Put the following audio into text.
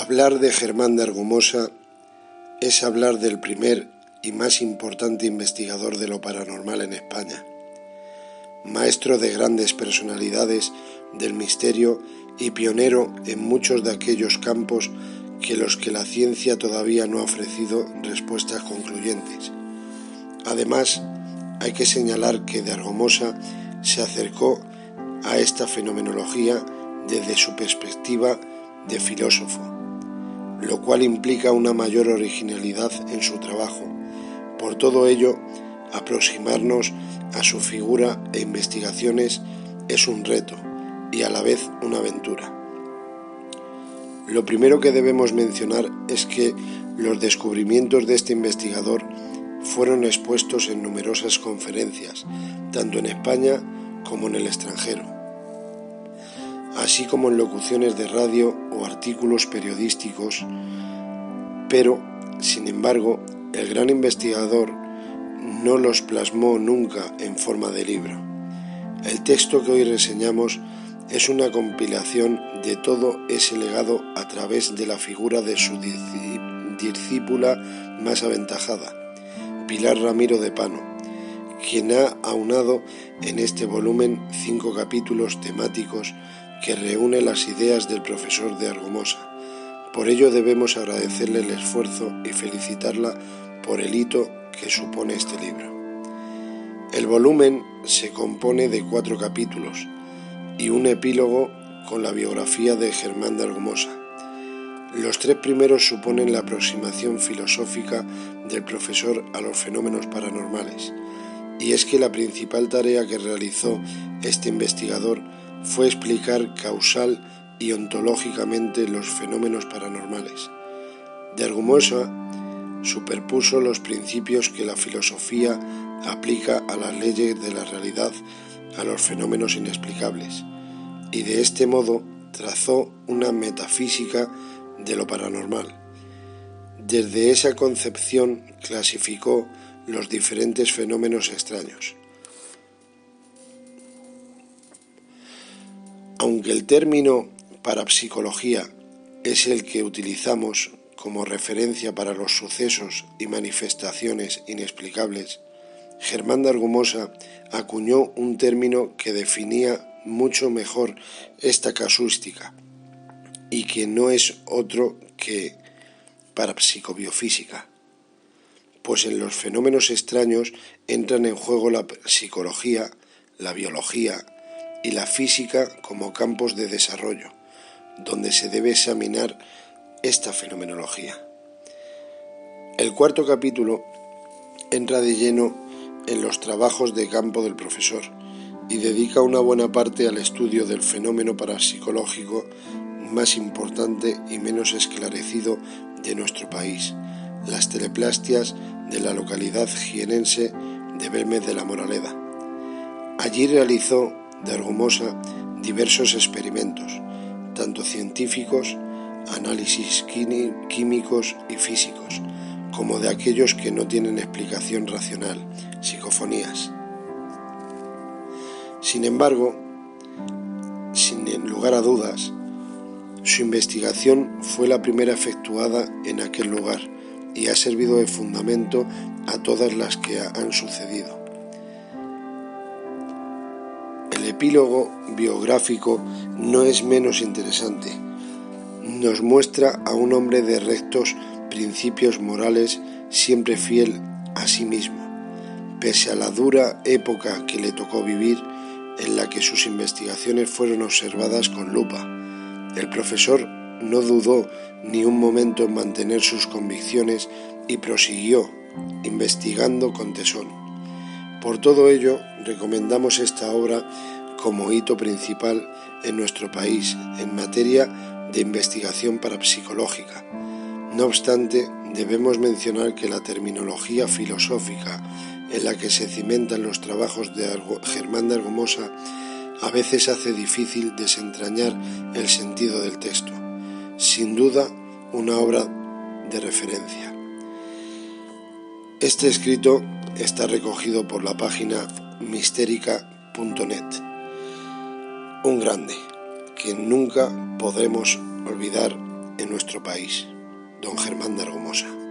Hablar de Germán de Argumosa es hablar del primer y más importante investigador de lo paranormal en España, maestro de grandes personalidades del misterio y pionero en muchos de aquellos campos que la ciencia todavía no ha ofrecido respuestas concluyentes. Además, hay que señalar que de Argumosa se acercó a esta fenomenología desde su perspectiva de filósofo, lo cual implica una mayor originalidad en su trabajo. Por todo ello, aproximarnos a su figura e investigaciones es un reto y a la vez una aventura. Lo primero que debemos mencionar es que los descubrimientos de este investigador fueron expuestos en numerosas conferencias, tanto en España como en el extranjero, así como en locuciones de radio o artículos periodísticos, pero, sin embargo, el gran investigador no los plasmó nunca en forma de libro. El texto que hoy reseñamos es una compilación de todo ese legado a través de la figura de su discípula más aventajada, Pilar Ramiro de Pano, quien ha aunado en este volumen 5 capítulos temáticos que reúne las ideas del profesor de Argumosa. Por ello debemos agradecerle el esfuerzo y felicitarla por el hito que supone este libro. El volumen se compone de 4 capítulos y un epílogo con la biografía de Germán de Argumosa. Los 3 primeros suponen la aproximación filosófica del profesor a los fenómenos paranormales, y es que la principal tarea que realizó este investigador fue explicar causal y ontológicamente los fenómenos paranormales. De Argumosa superpuso los principios que la filosofía aplica a las leyes de la realidad, a los fenómenos inexplicables, y de este modo trazó una metafísica de lo paranormal. Desde esa concepción clasificó los diferentes fenómenos extraños. Aunque el término parapsicología es el que utilizamos como referencia para los sucesos y manifestaciones inexplicables, Germán de Argumosa acuñó un término que definía mucho mejor esta casuística y que no es otro que parapsicobiofísica, pues en los fenómenos extraños entran en juego la psicología, la biología y la física como campos de desarrollo, donde se debe examinar esta fenomenología. El 4º capítulo entra de lleno en los trabajos de campo del profesor y dedica una buena parte al estudio del fenómeno parapsicológico más importante y menos esclarecido de nuestro país, las teleplastias de la localidad jienense de Belmez de la Moraleda. Allí realizó de Argumosa diversos experimentos, tanto científicos, análisis químicos y físicos, como de aquellos que no tienen explicación racional, psicofonías. Sin embargo, sin lugar a dudas, su investigación fue la primera efectuada en aquel lugar y ha servido de fundamento a todas las que han sucedido. El epílogo biográfico no es menos interesante. Nos muestra a un hombre de rectos principios morales, siempre fiel a sí mismo, pese a la dura época que le tocó vivir, en la que sus investigaciones fueron observadas con lupa. El profesor no dudó ni un momento en mantener sus convicciones y prosiguió investigando con tesón. Por todo ello, recomendamos esta obra como hito principal en nuestro país en materia de investigación parapsicológica. No obstante, debemos mencionar que la terminología filosófica en la que se cimentan los trabajos de Germán de Argumosa a veces hace difícil desentrañar el sentido del texto. Sin duda, una obra de referencia. Este escrito está recogido por la página mistérica.net. Un grande que nunca podremos olvidar en nuestro país, don Germán de Argumosa.